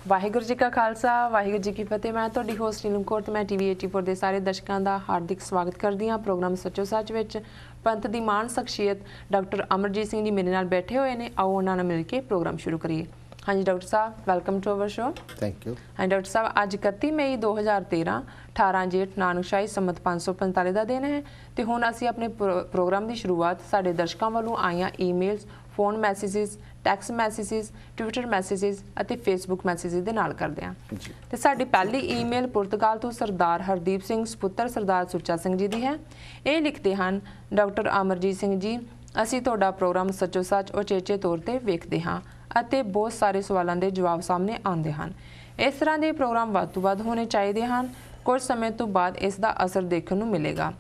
ਵਾਹਿਗੁਰੂ जी का खालसा वाहिगुरू जी की फतेह। मैं ਤੁਹਾਡੀ ਹੋਸਟ ਨੀਲਮ ਕੌਰ ਤੇ ਮੈਂ ਟੀਵੀ 84 ਦੇ ਸਾਰੇ ਦਰਸ਼ਕਾਂ ਦਾ ਹਾਰਦਿਕ ਸਵਾਗਤ ਕਰਦੀ ਹਾਂ। ਪ੍ਰੋਗਰਾਮ ਸੱਚੋ ਸੱਚ ਵਿੱਚ ਪੰਥ ਦੀ ਮਾਨ ਸ਼ਖਸੀਅਤ ਡਾਕਟਰ ਅਮਰਜੀਤ ਸਿੰਘ ਜੀ ਮੇਰੇ ਨਾਲ ਬੈਠੇ ਹੋਏ ਨੇ। ਆਓ ਉਹਨਾਂ ਨਾਲ ਮਿਲ ਕੇ ਪ੍ਰੋਗਰਾਮ ਸ਼ੁਰੂ ਕਰੀਏ। हाँ जी डॉक्टर साहब, welcome to our show. Thank you. हाँ डॉक्टर साहब, अज 31 मई 2013 18 जेठ नानकशाही संमत 545 का दिन है। तो हुण असीं अपने प्रोग्राम की शुरुआत साडे दर्शकों वालों आईयां emails, phone messages, tax messages, Twitter messages और फेसबुक मैसेजेस दे नाल करदे हां। ते साडी पहली ईमेल पुर्तगाल तो सरदार हरदीप सिंह सपुत्र सरदार सुच्चा सिंह जी दी है। ये लिखते हैं, डॉक्टर अमरजीत सिंह जी, असीं तुहाडा प्रोग्राम सच्चो सच उचेचे तौर पर वेखदे हां ਅਤੇ ਬਹੁਤ ਸਾਰੇ ਸਵਾਲਾਂ ਦੇ ਜਵਾਬ ਸਾਹਮਣੇ ਆਉਂਦੇ ਹਨ। ਇਸ ਤਰ੍ਹਾਂ ਦੇ ਪ੍ਰੋਗਰਾਮ ਵੱਧ ਤੋਂ ਵੱਧ ਹੋਣੇ ਚਾਹੀਦੇ ਹਨ। ਕੁਝ ਸਮੇਂ ਤੋਂ ਬਾਅਦ ਇਸ ਦਾ ਅਸਰ ਦੇਖਣ ਨੂੰ ਮਿਲੇਗਾ।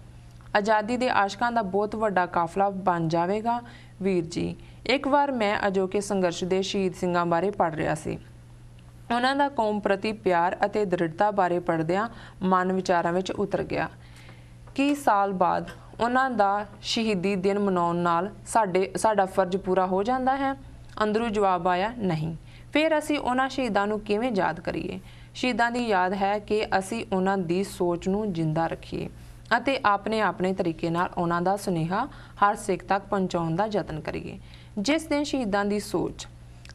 ਆਜ਼ਾਦੀ ਦੇ ਆਸ਼ਕਾਂ ਦਾ ਬਹੁਤ ਵੱਡਾ ਕਾਫਲਾ ਬਣ ਜਾਵੇਗਾ। ਵੀਰ ਜੀ, ਇੱਕ ਵਾਰ ਮੈਂ ਅਜੋਕੇ ਸੰਘਰਸ਼ ਦੇ ਸ਼ਹੀਦ ਸਿੰਘਾਂ ਬਾਰੇ ਪੜ੍ਹ ਰਿਹਾ ਸੀ। ਉਹਨਾਂ ਦਾ ਕੌਮ ਪ੍ਰਤੀ ਪਿਆਰ ਅਤੇ ਦ੍ਰਿੜਤਾ ਬਾਰੇ ਪੜ੍ਹਦਿਆਂ ਮਨ ਵਿਚਾਰਾਂ ਵਿੱਚ ਉਤਰ ਗਿਆ। ਕਿ ਸਾਲ ਬਾਅਦ ਉਹਨਾਂ ਦਾ ਸ਼ਹੀਦੀ ਦਿਨ ਮਨਾਉਣ ਨਾਲ ਸਾਡਾ ਫਰਜ਼ ਪੂਰਾ ਹੋ ਜਾਂਦਾ ਹੈ? ਅੰਦਰੋਂ ਜਵਾਬ ਆਇਆ, ਨਹੀਂ। ਫਿਰ ਅਸੀਂ ਉਹਨਾਂ ਸ਼ਹੀਦਾਂ ਨੂੰ ਕਿਵੇਂ ਯਾਦ ਕਰੀਏ? ਸ਼ਹੀਦਾਂ ਦੀ ਯਾਦ ਹੈ ਕਿ ਅਸੀਂ ਉਹਨਾਂ ਦੀ ਸੋਚ ਨੂੰ ਜਿੰਦਾ ਰੱਖੀਏ ਅਤੇ ਆਪਣੇ ਤਰੀਕੇ ਨਾਲ ਉਹਨਾਂ ਦਾ ਸੁਨੇਹਾ ਹਰ ਸਿੱਖ ਤੱਕ ਪਹੁੰਚਾਉਣ ਦਾ ਯਤਨ ਕਰੀਏ। ਜਿਸ ਦਿਨ ਸ਼ਹੀਦਾਂ ਦੀ ਸੋਚ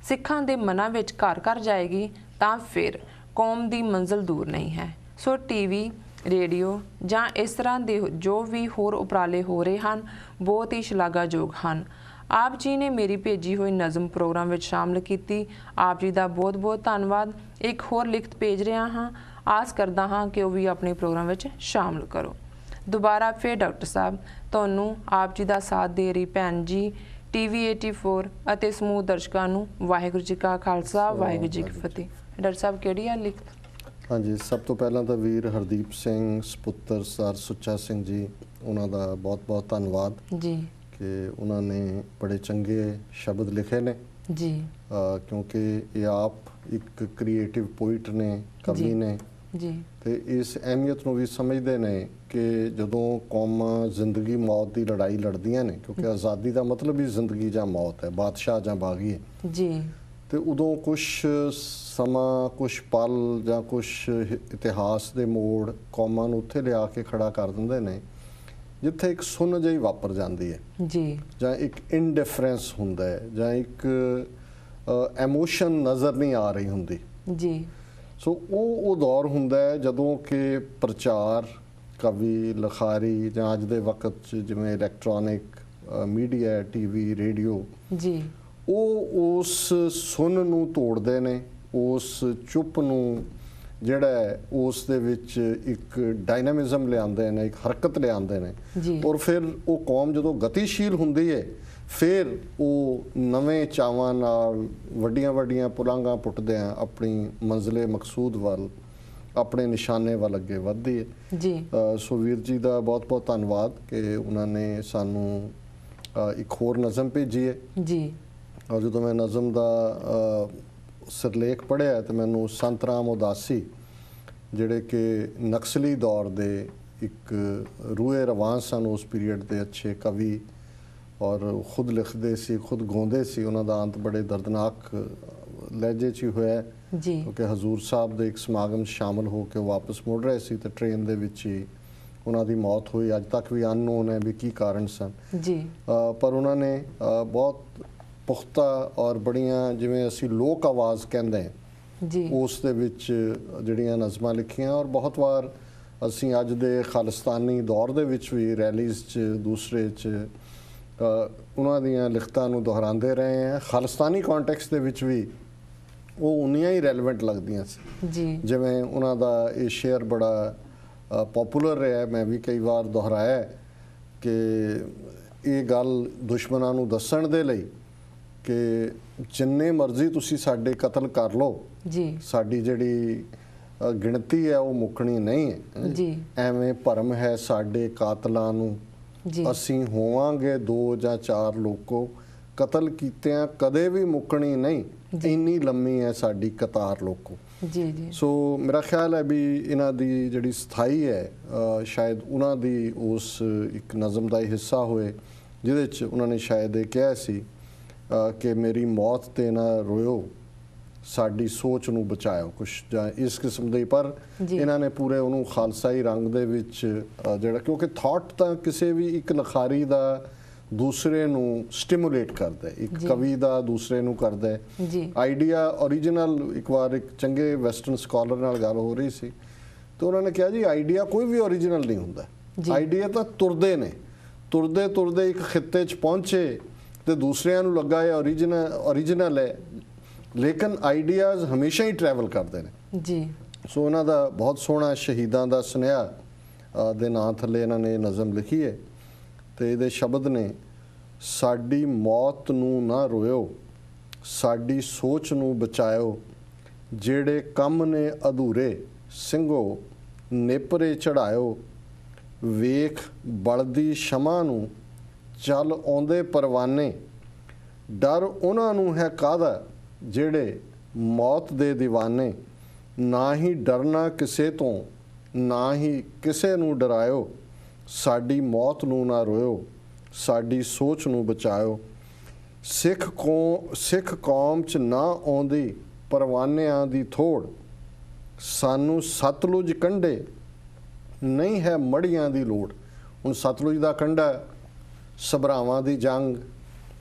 ਸਿੱਖਾਂ ਦੇ ਮਨਾਂ ਵਿੱਚ ਘਰ ਘਰ ਜਾਏਗੀ ਤਾਂ ਫਿਰ ਕੌਮ ਦੀ ਮੰਜ਼ਿਲ ਦੂਰ ਨਹੀਂ ਹੈ। ਸੋ ਟੀਵੀ, ਰੇਡੀਓ ਜਾਂ ਇਸ ਤਰ੍ਹਾਂ ਦੇ ਜੋ ਵੀ ਹੋਰ ਉਪਰਾਲੇ ਹੋ ਰਹੇ ਹਨ ਬਹੁਤ ਹੀ ਸ਼ਲਾਘਾਯੋਗ ਹਨ। ਆਪ ਜੀ ਨੇ ਮੇਰੀ ਭੇਜੀ ਹੋਈ ਨਜ਼ਮ ਪ੍ਰੋਗਰਾਮ ਵਿੱਚ ਸ਼ਾਮਲ ਕੀਤੀ। ਆਪ ਜੀ ਦਾ ਬਹੁਤ ਬਹੁਤ ਧੰਨਵਾਦ। ਇੱਕ ਹੋਰ ਲਿਖਤ ਭੇਜ ਰਿਹਾ ਹਾਂ, ਆਸ ਕਰਦਾ ਹਾਂ ਕਿ ਉਹ ਵੀ ਆਪਣੇ ਪ੍ਰੋਗਰਾਮ ਵਿੱਚ ਸ਼ਾਮਲ ਕਰੋ। ਦੁਬਾਰਾ ਫਿਰ ਡਾਕਟਰ ਸਾਹਿਬ, ਤੁਹਾਨੂੰ ਆਪ ਜੀ ਦਾ ਸਾਥ ਦੇ ਰਹੀ ਭੈਣ ਜੀ, ਟੀਵੀ 84 ਅਤੇ ਸਮੂਹ ਦਰਸ਼ਕਾਂ ਨੂੰ ਵਾਹਿਗੁਰੂ ਜੀ ਕਾ ਖਾਲਸਾ ਵਾਹਿਗੁਰੂ ਜੀ ਕੀ ਫਤਿਹ। ਡਾਕਟਰ ਸਾਹਿਬ, ਕਿਹੜੀ ਆ ਲਿਖਤ? ਹਾਂਜੀ, ਸਭ ਤੋਂ ਪਹਿਲਾਂ ਤਾਂ ਵੀਰ ਹਰਦੀਪ ਸਿੰਘ ਸਪੁੱਤਰ ਸਰ ਸੁੱਚਾ ਸਿੰਘ ਜੀ, ਉਹਨਾਂ ਦਾ ਬਹੁਤ ਬਹੁਤ ਧੰਨਵਾਦ ਜੀ ਕਿ ਉਹਨਾਂ ਨੇ ਬੜੇ ਚੰਗੇ ਸ਼ਬਦ ਲਿਖੇ ਨੇ ਜੀ। ਕਿਉਂਕਿ ਇਹ ਆਪ ਇੱਕ ਕ੍ਰੀਏਟਿਵ ਪੋਇਟ ਨੇ, ਕਵੀ ਨੇ ਜੀ, ਤੇ ਇਸ ਅਹਿਮੀਅਤ ਨੂੰ ਵੀ ਸਮਝਦੇ ਨੇ ਕਿ ਜਦੋਂ ਕੌਮਾਂ ਜ਼ਿੰਦਗੀ ਮੌਤ ਦੀ ਲੜਾਈ ਲੜਦੀਆਂ ਨੇ, ਕਿਉਂਕਿ ਆਜ਼ਾਦੀ ਦਾ ਮਤਲਬ ਹੀ ਜ਼ਿੰਦਗੀ ਜਾਂ ਮੌਤ ਹੈ, ਬਾਦਸ਼ਾਹ ਜਾਂ ਬਾਗੀ ਹੈ ਜੀ, ਤੇ ਉਦੋਂ ਕੁਛ ਸਮਾਂ, ਕੁਛ ਪਲ ਜਾਂ ਕੁਛ ਇਤਿਹਾਸ ਦੇ ਮੋੜ ਕੌਮਾਂ ਨੂੰ ਉੱਥੇ ਲਿਆ ਕੇ ਖੜਾ ਕਰ ਦਿੰਦੇ ਨੇ ਜਿੱਥੇ ਇੱਕ ਸੁੰਨ ਜਿਹੀ ਵਾਪਰ ਜਾਂਦੀ ਹੈ ਜੀ, ਜਾਂ ਇੱਕ ਇਨਡਿਫਰੈਂਸ ਹੁੰਦਾ ਹੈ, ਜਾਂ ਇੱਕ ਐਮੋਸ਼ਨ ਨਜ਼ਰ ਨਹੀਂ ਆ ਰਹੀ ਹੁੰਦੀ ਜੀ। ਸੋ ਉਹ ਦੌਰ ਹੁੰਦਾ ਹੈ ਜਦੋਂ ਕਿ ਪ੍ਰਚਾਰ, ਕਵੀ, ਲਿਖਾਰੀ ਜਾਂ ਅੱਜ ਦੇ ਵਕਤ 'ਚ ਜਿਵੇਂ ਇਲੈਕਟ੍ਰੋਨਿਕ ਮੀਡੀਆ, ਟੀਵੀ, ਰੇਡੀਓ ਜੀ, ਉਹ ਉਸ ਸੁੰਨ ਨੂੰ ਤੋੜਦੇ ਨੇ, ਉਸ ਚੁੱਪ ਨੂੰ ਜਿਹੜਾ ਹੈ ਉਸ ਦੇ ਵਿੱਚ ਇੱਕ ਡਾਇਨਾਮਿਜ਼ਮ ਲਿਆਉਂਦੇ ਨੇ, ਇੱਕ ਹਰਕਤ ਲਿਆਉਂਦੇ ਨੇ। ਔਰ ਫਿਰ ਉਹ ਕੌਮ ਜਦੋਂ ਗਤੀਸ਼ੀਲ ਹੁੰਦੀ ਹੈ ਫਿਰ ਉਹ ਨਵੇਂ ਚਾਵਾਂ ਨਾਲ ਵੱਡੀਆਂ ਵੱਡੀਆਂ ਪੁਲਾਂਘਾਂ ਪੁੱਟਦਿਆਂ ਆਪਣੀ ਮੰਜ਼ਿਲੇ ਮਕਸੂਦ ਵੱਲ, ਆਪਣੇ ਨਿਸ਼ਾਨੇ ਵੱਲ ਅੱਗੇ ਵੱਧਦੀ ਹੈ ਜੀ। ਸੋ ਵੀਰ ਜੀ ਦਾ ਬਹੁਤ ਬਹੁਤ ਧੰਨਵਾਦ ਕਿ ਉਹਨਾਂ ਨੇ ਸਾਨੂੰ ਇੱਕ ਹੋਰ ਨਜ਼ਮ ਭੇਜੀ ਹੈ ਜੀ। ਔਰ ਜਦੋਂ ਮੈਂ ਨਜ਼ਮ ਦਾ ਸਿਰਲੇਖ ਪੜ੍ਹਿਆ ਤੇ ਮੈਨੂੰ ਸੰਤ ਰਾਮ ਉਦਾਸੀ, ਜਿਹੜੇ ਕਿ ਨਕਸਲੀ ਦੌਰ ਦੇ ਇੱਕ ਰੂਏ ਰਵਾਂ ਸਨ ਉਸ ਪੀਰੀਅਡ ਦੇ ਅੱਛੇ ਕਵੀ, ਔਰ ਖੁਦ ਲਿਖਦੇ ਸੀ, ਖੁਦ ਗਾਉਂਦੇ ਸੀ, ਉਹਨਾਂ ਦਾ ਅੰਤ ਬੜੇ ਦਰਦਨਾਕ ਲਹਿਜੇ 'ਚ ਹੀ ਹੋਇਆ ਜੀ, ਕਿਉਂਕਿ ਹਜ਼ੂਰ ਸਾਹਿਬ ਦੇ ਇੱਕ ਸਮਾਗਮ ਸ਼ਾਮਲ ਹੋ ਕੇ ਵਾਪਸ ਮੁੜ ਰਹੇ ਸੀ ਤੇ ਟ੍ਰੇਨ ਦੇ ਵਿੱਚ ਹੀ ਉਹਨਾਂ ਦੀ ਮੌਤ ਹੋਈ। ਅੱਜ ਤੱਕ ਵੀ ਅਨਨੋਨ ਹੈ ਵੀ ਕੀ ਕਾਰਨ ਸਨ ਜੀ। ਪਰ ਉਹਨਾਂ ਨੇ ਬਹੁਤ ਪੁਖਤਾ ਔਰ ਬੜੀਆਂ, ਜਿਵੇਂ ਅਸੀਂ ਲੋਕ ਆਵਾਜ਼ ਕਹਿੰਦੇ ਹਾਂ ਜੀ, ਉਸ ਦੇ ਵਿੱਚ ਜਿਹੜੀਆਂ ਨਜ਼ਮਾਂ ਲਿਖੀਆਂ। ਔਰ ਬਹੁਤ ਵਾਰ ਅਸੀਂ ਅੱਜ ਦੇ ਖਾਲਿਸਤਾਨੀ ਦੌਰ ਦੇ ਵਿੱਚ ਵੀ ਰੈਲੀਜ਼ 'ਚ, ਦੂਸਰੇ 'ਚ ਉਹਨਾਂ ਦੀਆਂ ਲਿਖਤਾਂ ਨੂੰ ਦੁਹਰਾਉਂਦੇ ਰਹੇ ਹਾਂ। ਖਾਲਿਸਤਾਨੀ ਕੌਂਟੈਕਸਟ ਦੇ ਵਿੱਚ ਵੀ ਉਹ ਉਨੀਆਂ ਹੀ ਰੈਲੇਵੈਂਟ ਲੱਗਦੀਆਂ ਸੀ ਜੀ। ਜਿਵੇਂ ਉਹਨਾਂ ਦਾ ਇਹ ਸ਼ੇਅਰ ਬੜਾ ਪੋਪੂਲਰ ਰਿਹਾ, ਮੈਂ ਵੀ ਕਈ ਵਾਰ ਦੁਹਰਾਇਆ ਕਿ ਇਹ ਗੱਲ ਦੁਸ਼ਮਣਾਂ ਨੂੰ ਦੱਸਣ ਦੇ ਲਈ ਕਿ ਜਿੰਨੇ ਮਰਜ਼ੀ ਤੁਸੀਂ ਸਾਡੇ ਕਤਲ ਕਰ ਲਓ ਜੀ, ਸਾਡੀ ਜਿਹੜੀ ਗਿਣਤੀ ਹੈ ਉਹ ਮੁੱਕਣੀ ਨਹੀਂ ਹੈ ਜੀ। ਐਵੇਂ ਭਰਮ ਹੈ ਸਾਡੇ ਕਾਤਲਾਂ ਨੂੰ, ਅਸੀਂ ਹੋਵਾਂਗੇ 2 ਜਾਂ 4 ਲੋਕੋ, ਕਤਲ ਕੀਤਿਆਂ ਕਦੇ ਵੀ ਮੁੱਕਣੀ ਨਹੀਂ, ਇੰਨੀ ਲੰਮੀ ਹੈ ਸਾਡੀ ਕਤਾਰ ਲੋਕੋ ਜੀ ਜੀ। ਸੋ ਮੇਰਾ ਖਿਆਲ ਹੈ ਵੀ ਇਹਨਾਂ ਦੀ ਜਿਹੜੀ ਸਥਾਈ ਹੈ ਸ਼ਾਇਦ ਉਹਨਾਂ ਦੀ ਉਸ ਇੱਕ ਨਜ਼ਮ ਦਾ ਹੀ ਹਿੱਸਾ ਹੋਏ ਜਿਹਦੇ 'ਚ ਉਹਨਾਂ ਨੇ ਸ਼ਾਇਦ ਇਹ ਕਿਹਾ ਸੀ ਕਿ ਮੇਰੀ ਮੌਤ 'ਤੇ ਨਾ ਰੋਇਓ, ਸਾਡੀ ਸੋਚ ਨੂੰ ਬਚਾਇਓ, ਕੁਛ ਜਾਂ ਇਸ ਕਿਸਮ ਦੇ। ਪਰ ਇਹਨਾਂ ਨੇ ਪੂਰੇ ਉਹਨੂੰ ਖਾਲਸਾਈ ਰੰਗ ਦੇ ਵਿੱਚ ਜਿਹੜਾ, ਕਿਉਂਕਿ ਥਾਟ ਤਾਂ ਕਿਸੇ ਵੀ ਇੱਕ ਲਿਖਾਰੀ ਦਾ ਦੂਸਰੇ ਨੂੰ ਸਟਿਮੂਲੇਟ ਕਰਦਾ ਹੈ, ਇੱਕ ਕਵੀ ਦਾ ਦੂਸਰੇ ਨੂੰ ਕਰਦਾ ਹੈ ਆਈਡੀਆ ਓਰੀਜਨਲ। ਇੱਕ ਵਾਰ ਇੱਕ ਚੰਗੇ ਵੈਸਟਰਨ ਸਕਾਲਰ ਨਾਲ ਗੱਲ ਹੋ ਰਹੀ ਸੀ ਤੇ ਉਹਨਾਂ ਨੇ ਕਿਹਾ ਜੀ ਆਈਡੀਆ ਕੋਈ ਵੀ ਓਰੀਜਨਲ ਨਹੀਂ ਹੁੰਦਾ, ਆਈਡੀਆ ਤਾਂ ਤੁਰਦੇ ਨੇ, ਤੁਰਦੇ ਤੁਰਦੇ ਇੱਕ ਖਿੱਤੇ 'ਚ ਪਹੁੰਚੇ ਤੇ ਦੂਸਰਿਆਂ ਨੂੰ ਲੱਗਾ ਇਹ ਓਰੀਜਨਲ ਹੈ, ਲੇਕਿਨ ਆਈਡੀਆਜ਼ ਹਮੇਸ਼ਾ ਹੀ ਟਰੈਵਲ ਕਰਦੇ ਨੇ ਜੀ। ਸੋ ਉਹਨਾਂ ਦਾ ਬਹੁਤ ਸੋਹਣਾ ਸ਼ਹੀਦਾਂ ਦਾ ਸੁਨੇਹਾ ਦੇ ਨਾਂ ਥੱਲੇ ਇਹਨਾਂ ਨੇ ਨਜ਼ਮ ਲਿਖੀ ਹੈ ਤੇ ਇਹਦੇ ਸ਼ਬਦ ਨੇ, ਸਾਡੀ ਮੌਤ ਨੂੰ ਨਾ ਰੋਇਓ, ਸਾਡੀ ਸੋਚ ਨੂੰ ਬਚਾਇਓ, ਜਿਹੜੇ ਕੰਮ ਨੇ ਅਧੂਰੇ ਸਿੰਘੋ ਨੇਪਰੇ ਚੜਾਇਓ, ਵੇਖ ਬਲਦੀ ਸ਼ਮਾ ਨੂੰ ਚੱਲ ਆਉਂਦੇ ਪਰਵਾਨੇ, ਡਰ ਉਹਨਾਂ ਨੂੰ ਹੈ ਕਾਹਦਾ ਜਿਹੜੇ ਮੌਤ ਦੇ ਦੀਵਾਨੇ, ਨਾ ਹੀ ਡਰਨਾ ਕਿਸੇ ਤੋਂ ਨਾ ਹੀ ਕਿਸੇ ਨੂੰ ਡਰਾਇਓ, ਸਾਡੀ ਮੌਤ ਨੂੰ ਨਾ ਰੋਇਓ, ਸਾਡੀ ਸੋਚ ਨੂੰ ਬਚਾਇਓ, ਸਿੱਖ ਕੌਮ 'ਚ ਨਾ ਆਉਂਦੀ ਪਰਵਾਨਿਆਂ ਦੀ ਥੋੜ, ਸਾਨੂੰ ਸਤਲੁਜ ਕੰਢੇ ਨਹੀਂ ਹੈ ਮੜੀਆਂ ਦੀ ਲੋੜ। ਹੁਣ ਸਤਲੁਜ ਦਾ ਕੰਢਾ, ਸਭਰਾਵਾਂ ਦੀ ਜੰਗ,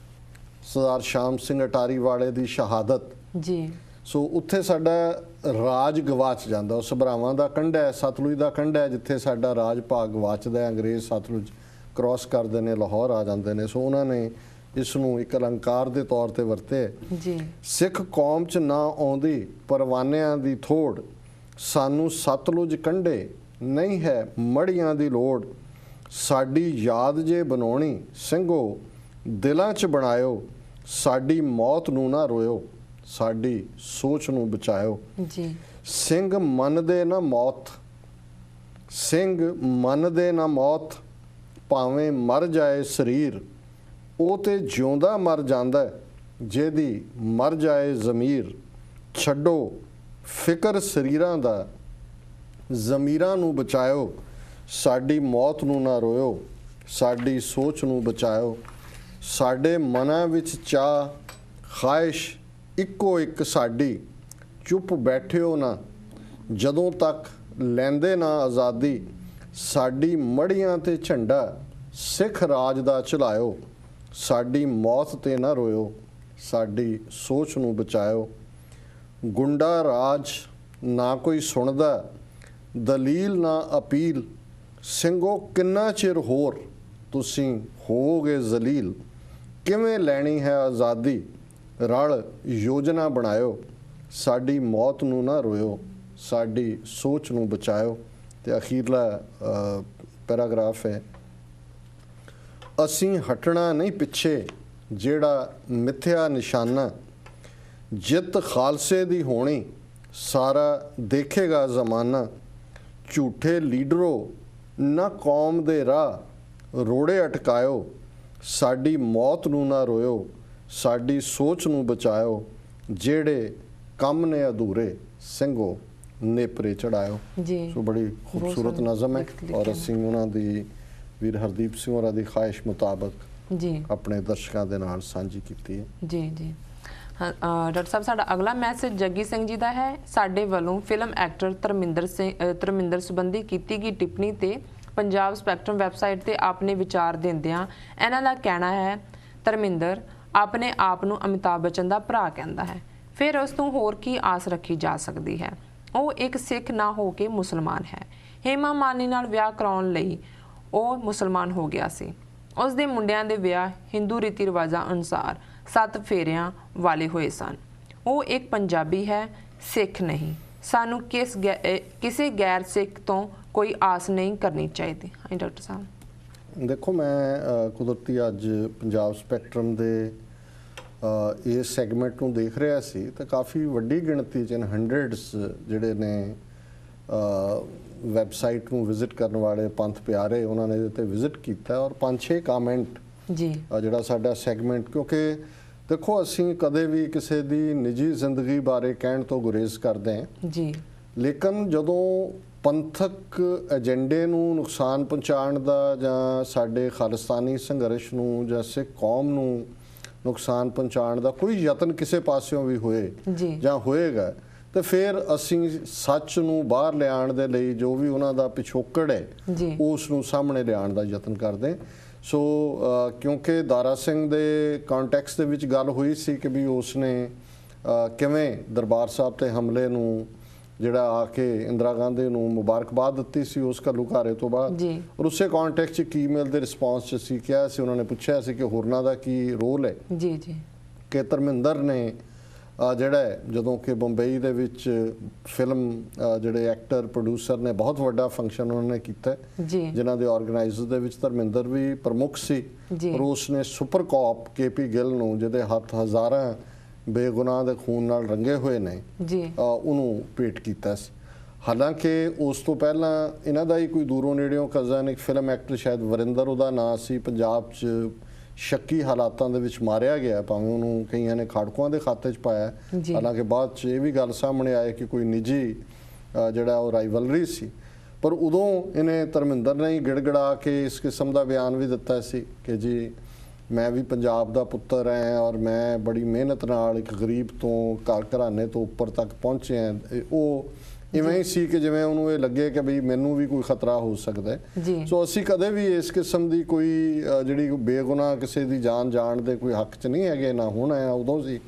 ਸਰਦਾਰ ਸ਼ਾਮ ਸਿੰਘ ਅਟਾਰੀ ਵਾਲੇ ਦੀ ਸ਼ਹਾਦਤ ਜੀ, ਸੋ ਉੱਥੇ ਸਾਡਾ ਰਾਜ ਗਵਾਚ ਜਾਂਦਾ। ਉਹ ਸਭਰਾਵਾਂ ਦਾ ਕੰਢਾ ਹੈ, ਸਤਲੁਜ ਦਾ ਕੰਢਾ ਹੈ, ਜਿੱਥੇ ਸਾਡਾ ਰਾਜ ਭਾਗ ਗਵਾਚਦਾ ਹੈ। ਅੰਗਰੇਜ਼ ਸਤਲੁਜ ਕ੍ਰਾਸ ਕਰਦੇ ਨੇ, ਲਾਹੌਰ ਆ ਜਾਂਦੇ ਨੇ। ਸੋ ਉਹਨਾਂ ਨੇ ਇਸ ਨੂੰ ਇੱਕ ਅਲੰਕਾਰ ਦੇ ਤੌਰ ਤੇ ਵਰਤੇ ਜੀ। ਸਿੱਖ ਕੌਮ 'ਚ ਨਾ ਆਉਂਦੀ ਪਰਵਾਨਿਆਂ ਦੀ ਥੋੜ, ਸਾਨੂੰ ਸਤਲੁਜ ਕੰਢੇ ਨਹੀਂ ਹੈ ਮੜੀਆਂ ਦੀ ਲੋੜ, ਸਾਡੀ ਯਾਦ ਜੇ ਬਣਾਉਣੀ ਸਿੰਘੋ ਦਿਲਾਂ 'ਚ ਬਣਾਇਓ, ਸਾਡੀ ਮੌਤ ਨੂੰ ਨਾ ਰੋਇਓ, ਸਾਡੀ ਸੋਚ ਨੂੰ ਬਚਾਇਓ ਜੀ। ਸਿੰਘ ਮੰਨਦੇ ਨਾ ਮੌਤ, ਸਿੰਘ ਮੰਨਦੇ ਨਾ ਮੌਤ, ਭਾਵੇਂ ਮਰ ਜਾਏ ਸਰੀਰ, ਉਹ ਤੇ ਜਿਉਂਦਾ ਮਰ ਜਾਂਦਾ ਜਿਹਦੀ ਮਰ ਜਾਏ ਜ਼ਮੀਰ, ਛੱਡੋ ਫਿਕਰ ਸਰੀਰਾਂ ਦਾ ਜ਼ਮੀਰਾਂ ਨੂੰ ਬਚਾਇਓ, ਸਾਡੀ ਮੌਤ ਨੂੰ ਨਾ ਰੋਇਓ, ਸਾਡੀ ਸੋਚ ਨੂੰ ਬਚਾਇਓ, ਸਾਡੇ ਮਨਾਂ ਵਿੱਚ ਚਾਹ ਖਾਹਿਸ਼ ਇੱਕੋ ਇੱਕ ਸਾਡੀ, ਚੁੱਪ ਬੈਠਿਓ ਨਾ ਜਦੋਂ ਤੱਕ ਲੈਂਦੇ ਨਾ ਆਜ਼ਾਦੀ, ਸਾਡੀ ਮੜੀਆਂ ਤੇ ਝੰਡਾ ਸਿੱਖ ਰਾਜ ਦਾ ਚਲਾਇਓ, ਸਾਡੀ ਮੌਤ ਤੇ ਨਾ ਰੋਇਓ, ਸਾਡੀ ਸੋਚ ਨੂੰ ਬਚਾਇਓ, ਗੁੰਡਾ ਰਾਜ ਨਾ ਕੋਈ ਸੁਣਦਾ, ਦਲੀਲ ਨਾ ਅਪੀਲ, ਸਿੰਘੋ ਕਿੰਨਾ ਚਿਰ ਹੋਰ ਤੁਸੀਂ ਹੋਵੋਗੇ ਜ਼ਲੀਲ, ਕਿਵੇਂ ਲੈਣੀ ਹੈ ਆਜ਼ਾਦੀ, ਰਲ ਯੋਜਨਾ ਬਣਾਇਓ, ਸਾਡੀ ਮੌਤ ਨੂੰ ਨਾ ਰੋਇਓ, ਸਾਡੀ ਸੋਚ ਨੂੰ ਬਚਾਇਓ। ਤੇ ਅਖੀਰਲਾ ਪੈਰਾਗ੍ਰਾਫ ਹੈ, ਅਸੀਂ ਹਟਣਾ ਨਹੀਂ ਪਿੱਛੇ ਜਿਹੜਾ ਮਿੱਥਿਆ ਨਿਸ਼ਾਨਾ, ਜਿੱਤ ਖਾਲਸੇ ਦੀ ਹੋਣੀ ਸਾਰਾ ਦੇਖੇਗਾ ਜ਼ਮਾਨਾ, ਝੂਠੇ ਲੀਡਰੋ ਨਾ ਕੌਮ ਦੇ ਰਾਹ ਰੋੜੇ ਅਟਕਾਇਓ, ਸਾਡੀ ਮੌਤ ਨੂੰ ਨਾ ਰੋਇਓ, ਸਾਡੀ ਸੋਚ ਨੂੰ ਬਚਾਇਓ, ਜਿਹੜੇ ਕੰਮ ਨੇ ਅਧੂਰੇ ਸਿੰਘੋ ਨੇਪਰੇ ਚੜਾਇਓ ਜੀ। ਸੋ ਬੜੀ ਖੂਬਸੂਰਤ ਨਜ਼ਮ ਹੈ ਔਰ ਅਸੀਂ ਉਹਨਾਂ ਦੀ ਵੀਰ ਹਰਦੀਪ ਸਿੰਘ ਹੋਰਾਂ ਦੀ ਖਾਹਿਸ਼ ਮੁਤਾਬਕ ਜੀ ਆਪਣੇ ਦਰਸ਼ਕਾਂ ਦੇ ਨਾਲ ਸਾਂਝੀ ਕੀਤੀ ਹੈ ਜੀ ਜੀ। ਡਾਕਟਰ ਸਾਹਿਬ, ਸਾਡਾ ਅਗਲਾ ਮੈਸੇਜ ਜੱਗੀ ਸਿੰਘ ਜੀ ਦਾ ਹੈ। ਸਾਡੇ ਵੱਲੋਂ ਫਿਲਮ ਐਕਟਰ ਧਰਮਿੰਦਰ ਸੰਬੰਧੀ ਕੀਤੀ ਗਈ ਟਿੱਪਣੀ ਤੇ ਪੰਜਾਬ ਸਪੈਕਟਰਮ ਵੈਬਸਾਈਟ ਤੇ ਆਪਣੇ ਵਿਚਾਰ ਦਿੰਦਿਆਂ ਇਹਨਾਂ ਦਾ ਕਹਿਣਾ ਹੈ, ਧਰਮਿੰਦਰ ਆਪਣੇ ਆਪ ਨੂੰ ਅਮਿਤਾਭ ਬੱਚਨ ਦਾ ਭਰਾ ਕਹਿੰਦਾ ਹੈ, ਫਿਰ ਉਸ ਤੋਂ ਹੋਰ ਕੀ ਆਸ ਰੱਖੀ ਜਾ ਸਕਦੀ ਹੈ। ਉਹ ਇੱਕ ਸਿੱਖ ਨਾ ਹੋ ਕੇ ਮੁਸਲਮਾਨ ਹੈ। ਹੇਮਾ ਮਾਲਿਨੀ ਨਾਲ ਵਿਆਹ ਕਰਾਉਣ ਲਈ ਉਹ ਮੁਸਲਮਾਨ ਹੋ ਗਿਆ ਸੀ। ਉਸ ਦੇ ਮੁੰਡਿਆਂ ਦੇ ਵਿਆਹ ਹਿੰਦੂ ਰੀਤੀ ਰਿਵਾਜਾਂ ਅਨੁਸਾਰ 7 ਫੇਰਿਆਂ ਵਾਲੇ ਹੋਏ ਸਨ। ਉਹ ਇੱਕ ਪੰਜਾਬੀ ਹੈ, ਸਿੱਖ ਨਹੀਂ। ਸਾਨੂੰ ਕਿਸੇ ਗੈਰ ਸਿੱਖ ਤੋਂ ਕੋਈ ਆਸ ਨਹੀਂ ਕਰਨੀ ਚਾਹੀਦੀ। ਹਾਂ ਡਾਕਟਰ ਸਾਹਿਬ, ਦੇਖੋ ਮੈਂ ਕੁਦਰਤੀ ਅੱਜ ਪੰਜਾਬ ਸਪੈਕਟਰਮ ਦੇ ਇਸ ਸੈਗਮੈਂਟ ਨੂੰ ਦੇਖ ਰਿਹਾ ਸੀ ਤਾਂ ਕਾਫੀ ਵੱਡੀ ਗਿਣਤੀ 'ਚ ਹੰਡਰਡਸ ਜਿਹੜੇ ਨੇ ਵੈਬਸਾਈਟ ਨੂੰ ਵਿਜ਼ਿਟ ਕਰਨ ਵਾਲੇ ਪੰਥ ਪਿਆਰੇ, ਉਹਨਾਂ ਨੇ ਇਹਦੇ 'ਤੇ ਵਿਜ਼ਿਟ ਕੀਤਾ ਔਰ 5-6 ਕਾਮੈਂਟ ਜੀ ਜਿਹੜਾ ਸਾਡਾ ਸੈਗਮੈਂਟ, ਕਿਉਂਕਿ ਦੇਖੋ ਅਸੀਂ ਕਦੇ ਵੀ ਕਿਸੇ ਦੀ ਨਿੱਜੀ ਜ਼ਿੰਦਗੀ ਬਾਰੇ ਕਹਿਣ ਤੋਂ ਗੁਰੇਜ਼ ਕਰਦੇ ਹਾਂ ਜੀ, ਲੇਕਿਨ ਜਦੋਂ ਪੰਥਕ ਏਜੰਡੇ ਨੂੰ ਨੁਕਸਾਨ ਪਹੁੰਚਾਉਣ ਦਾ ਜਾਂ ਸਾਡੇ ਖਾਲਿਸਤਾਨੀ ਸੰਘਰਸ਼ ਨੂੰ ਜਾਂ ਸਿੱਖ ਕੌਮ ਨੂੰ ਨੁਕਸਾਨ ਪਹੁੰਚਾਉਣ ਦਾ ਕੋਈ ਯਤਨ ਕਿਸੇ ਪਾਸਿਓਂ ਵੀ ਹੋਏ ਜਾਂ ਹੋਏਗਾ, ਤੇ ਫਿਰ ਅਸੀਂ ਸੱਚ ਨੂੰ ਬਾਹਰ ਲਿਆਉਣ ਦੇ ਲਈ ਜੋ ਵੀ ਉਹਨਾਂ ਦਾ ਪਿਛੋਕੜ ਹੈ ਉਸ ਨੂੰ ਸਾਹਮਣੇ ਲਿਆਉਣ ਦਾ ਯਤਨ ਕਰਦੇ। ਸੋ ਕਿਉਂਕਿ ਦਾਰਾ ਸਿੰਘ ਦੇ ਕੰਟੈਕਸਟ ਦੇ ਵਿੱਚ ਗੱਲ ਹੋਈ ਸੀ ਕਿ ਵੀ ਉਸਨੇ ਕਿਵੇਂ ਦਰਬਾਰ ਸਾਹਿਬ ਤੇ ਹਮਲੇ ਨੂੰ ਜਿਹੜਾ ਆ ਕੇ ਇੰਦਰਾ ਗਾਂਧੀ ਨੂੰ ਮੁਬਾਰਕਬਾਦ ਦਿੱਤੀ ਸੀ ਉਸ ਘੱਲੂਘਾਰੇ ਤੋਂ ਬਾਅਦ, ਔਰ ਉਸੇ ਕੰਟੈਕਸਟ 'ਚ ਇੱਕ ਈਮੇਲ ਦੇ ਰਿਸਪੌਂਸ 'ਚ ਅਸੀਂ ਕਿਹਾ ਸੀ, ਉਹਨਾਂ ਨੇ ਪੁੱਛਿਆ ਸੀ ਕਿ ਹੋਰਨਾਂ ਦਾ ਕੀ ਰੋਲ ਹੈ ਕਿ ਧਰਮਿੰਦਰ ਨੇ ਜਿਹੜਾ ਜਦੋਂ ਕਿ ਬੰਬਈ ਦੇ ਵਿੱਚ ਫਿਲਮ ਜਿਹੜੇ ਐਕਟਰ ਪ੍ਰੋਡਿਊਸਰ ਨੇ ਬਹੁਤ ਵੱਡਾ ਫੰਕਸ਼ਨ ਉਹਨਾਂ ਨੇ ਕੀਤਾ ਜਿਨ੍ਹਾਂ ਦੇ ਆਰਗੇਨਾਈਜ਼ਰ ਦੇ ਵਿੱਚ ਧਰਮਿੰਦਰ ਵੀ ਪ੍ਰਮੁੱਖ ਸੀ, ਔਰ ਉਸਨੇ ਸੁਪਰ ਕਾਪ KP ਗਿੱਲ ਨੂੰ ਜਿਹਦੇ ਹੱਥ ਹਜ਼ਾਰਾਂ ਬੇਗੁਨਾਹ ਦੇ ਖੂਨ ਨਾਲ ਰੰਗੇ ਹੋਏ ਨੇ ਉਹਨੂੰ ਭੇਟ ਕੀਤਾ ਸੀ। ਹਾਲਾਂਕਿ ਉਸ ਤੋਂ ਪਹਿਲਾਂ ਇਹਨਾਂ ਦਾ ਹੀ ਕੋਈ ਦੂਰੋਂ ਨੇੜਿਓਂ ਕਜ਼ਨ ਇੱਕ ਫਿਲਮ ਐਕਟਰ ਸ਼ਾਇਦ ਵਰਿੰਦਰ ਉਹਦਾ ਨਾਂ ਸੀ, ਪੰਜਾਬ 'ਚ ਸ਼ੱਕੀ ਹਾਲਾਤਾਂ ਦੇ ਵਿੱਚ ਮਾਰਿਆ ਗਿਆ, ਭਾਵੇਂ ਉਹਨੂੰ ਕਈਆਂ ਨੇ ਖਾੜਕੂਆਂ ਦੇ ਖਾਤੇ 'ਚ ਪਾਇਆ, ਹਾਲਾਂਕਿ ਬਾਅਦ 'ਚ ਇਹ ਵੀ ਗੱਲ ਸਾਹਮਣੇ ਆਏ ਕਿ ਕੋਈ ਨਿੱਜੀ ਜਿਹੜਾ ਉਹ ਰਾਈਵਲਰੀ ਸੀ। ਪਰ ਉਦੋਂ ਇਹਨੇ ਧਰਮਿੰਦਰ ਨੇ ਹੀ ਗਿੜਗੜਾ ਕੇ ਇਸ ਕਿਸਮ ਦਾ ਬਿਆਨ ਵੀ ਦਿੱਤਾ ਸੀ ਕਿ ਜੀ ਮੈਂ ਵੀ ਪੰਜਾਬ ਦਾ ਪੁੱਤਰ ਹਾਂ ਔਰ ਮੈਂ ਬੜੀ ਮਿਹਨਤ ਨਾਲ ਇੱਕ ਗਰੀਬ ਤੋਂ ਘਰਾਣੇ ਤੋਂ ਉੱਪਰ ਤੱਕ ਪਹੁੰਚਿਆ। ਉਹ ਇਵੇਂ ਹੀ ਸੀ ਕਿ ਜਿਵੇਂ ਉਹਨੂੰ ਇਹ ਲੱਗੇ ਕਿ ਬਈ ਮੈਨੂੰ ਵੀ ਕੋਈ ਖਤਰਾ ਹੋ ਸਕਦਾ ਹੈ। ਸੋ ਅਸੀਂ ਕਦੇ ਵੀ ਇਸ ਕਿਸਮ ਦੀ ਕੋਈ ਜਿਹੜੀ ਬੇਗੁਨਾਹ ਕਿਸੇ ਦੀ ਜਾਨ ਜਾਣ ਦੇ ਕੋਈ ਹੱਕ 'ਚ ਨਹੀਂ ਹੈਗੇ, ਨਾ ਹੁਣ ਆਇਆ ਉਦੋਂ ਸੀ।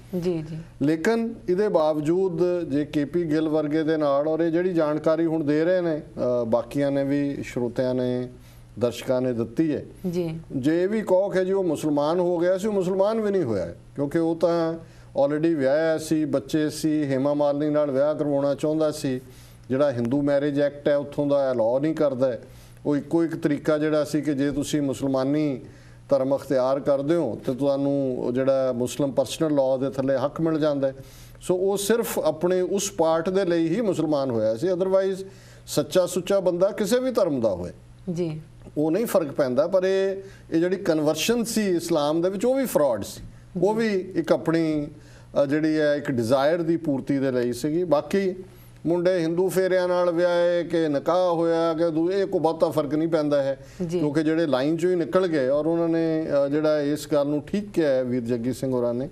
ਲੇਕਿਨ ਇਹਦੇ ਬਾਵਜੂਦ ਜੇ KP ਗਿੱਲ ਵਰਗੇ ਦੇ ਨਾਲ, ਔਰ ਇਹ ਜਿਹੜੀ ਜਾਣਕਾਰੀ ਹੁਣ ਦੇ ਰਹੇ ਨੇ ਬਾਕੀਆਂ ਨੇ ਵੀ, ਸਰੋਤਿਆਂ ਨੇ, ਦਰਸ਼ਕਾਂ ਨੇ ਦਿੱਤੀ ਹੈ, ਜੇ ਇਹ ਵੀ ਕਹੋ ਕਿ ਜੀ ਉਹ ਮੁਸਲਮਾਨ ਹੋ ਗਿਆ ਸੀ, ਉਹ ਮੁਸਲਮਾਨ ਵੀ ਨਹੀਂ ਹੋਇਆ, ਕਿਉਂਕਿ ਉਹ ਤਾਂ ਆਲਰੇਡੀ ਵਿਆਹਿਆ ਸੀ, ਬੱਚੇ ਸੀ, ਹੇਮਾ ਮਾਲਿਨੀ ਨਾਲ ਵਿਆਹ ਕਰਵਾਉਣਾ ਚਾਹੁੰਦਾ ਸੀ। ਜਿਹੜਾ ਹਿੰਦੂ ਮੈਰਿਜ ਐਕਟ ਹੈ ਉੱਥੋਂ ਦਾ ਅਲਾਉ ਨਹੀਂ ਕਰਦਾ। ਉਹ ਇੱਕੋ ਇੱਕ ਤਰੀਕਾ ਜਿਹੜਾ ਸੀ ਕਿ ਜੇ ਤੁਸੀਂ ਮੁਸਲਮਾਨੀ ਧਰਮ ਅਖਤਿਆਰ ਕਰਦੇ ਹੋ ਤਾਂ ਤੁਹਾਨੂੰ ਜਿਹੜਾ ਮੁਸਲਿਮ ਪਰਸਨਲ ਲਾਅ ਦੇ ਥੱਲੇ ਹੱਕ ਮਿਲ ਜਾਂਦਾ। ਸੋ ਉਹ ਸਿਰਫ ਆਪਣੇ ਉਸ ਪਾਰਟ ਦੇ ਲਈ ਹੀ ਮੁਸਲਮਾਨ ਹੋਇਆ ਸੀ, ਅਦਰਵਾਈਜ਼ ਸੱਚਾ ਸੁੱਚਾ ਬੰਦਾ ਕਿਸੇ ਵੀ ਧਰਮ ਦਾ ਹੋਏ ਉਹ ਨਹੀਂ ਫਰਕ ਪੈਂਦਾ। ਪਰ ਇਹ ਜਿਹੜੀ ਕਨਵਰਸ਼ਨ ਸੀ ਇਸਲਾਮ ਦੇ ਵਿੱਚ, ਉਹ ਵੀ ਫਰਾਡ ਸੀ, ਉਹ ਵੀ ਇੱਕ ਆਪਣੀ ਜਿਹੜੀ ਹੈ ਇੱਕ ਡਿਜ਼ਾਇਰ ਦੀ ਪੂਰਤੀ ਦੇ ਲਈ ਸੀਗੀ। ਬਾਕੀ ਮੁੰਡੇ ਹਿੰਦੂ ਫੇਰਿਆਂ ਨਾਲ ਵਿਆਹੇ ਕਿ ਨਿਕਾਹ ਹੋਇਆ ਕਿ ਇਹ ਕੋਈ ਬਹੁਤਾ ਫਰਕ ਨਹੀਂ ਪੈਂਦਾ ਹੈ, ਕਿਉਂਕਿ ਜਿਹੜੇ ਲਾਈਨ 'ਚੋਂ ਹੀ ਨਿਕਲ ਗਏ। ਔਰ ਉਹਨਾਂ ਨੇ ਜਿਹੜਾ ਇਸ ਗੱਲ ਨੂੰ ਠੀਕ ਕਿਹਾ ਵੀਰ ਜੱਗੀ ਸਿੰਘ ਹੋਰਾਂ ਨੇ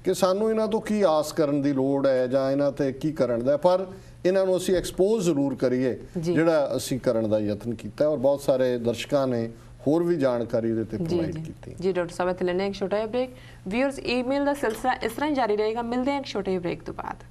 ਕਿ ਸਾਨੂੰ ਇਹਨਾਂ ਤੋਂ ਕੀ ਆਸ ਕਰਨ ਦੀ ਲੋੜ ਹੈ ਜਾਂ ਇਹਨਾਂ ਤੇ ਕੀ ਕਰਨ ਦਾ, ਪਰ ਇਹਨਾਂ ਨੂੰ ਅਸੀਂ ਐਕਸਪੋਜ਼ ਜ਼ਰੂਰ ਕਰੀਏ, ਜਿਹੜਾ ਅਸੀਂ ਕਰਨ ਦਾ ਯਤਨ ਕੀਤਾ। ਔਰ ਬਹੁਤ ਸਾਰੇ ਦਰਸ਼ਕਾਂ ਨੇ ਹੋਰ ਵੀ ਜਾਣਕਾਰੀ ਦੇ ਤੇ ਪ੍ਰੋਵਾਈਡ ਕੀਤੀ। ਜੀ ਡਾਕਟਰ ਸਾਹਿਬ, ਇੱਥੇ ਲੈਣੇ ਇੱਕ ਛੋਟਾ ਜਿਹਾ ਬ੍ਰੇਕ। ਵਿਊਅਰਸ, ਈਮੇਲ ਦਾ ਸਿਲਸਿਲਾ ਇਸ ਤਰ੍ਹਾਂ ਹੀ ਜਾਰੀ ਰਹੇਗਾ। ਮਿਲਦੇ ਹਾਂ ਇੱਕ ਛੋਟੇ ਜਿਹੇ ਬ੍ਰੇਕ ਤੋਂ ਬਾਅਦ।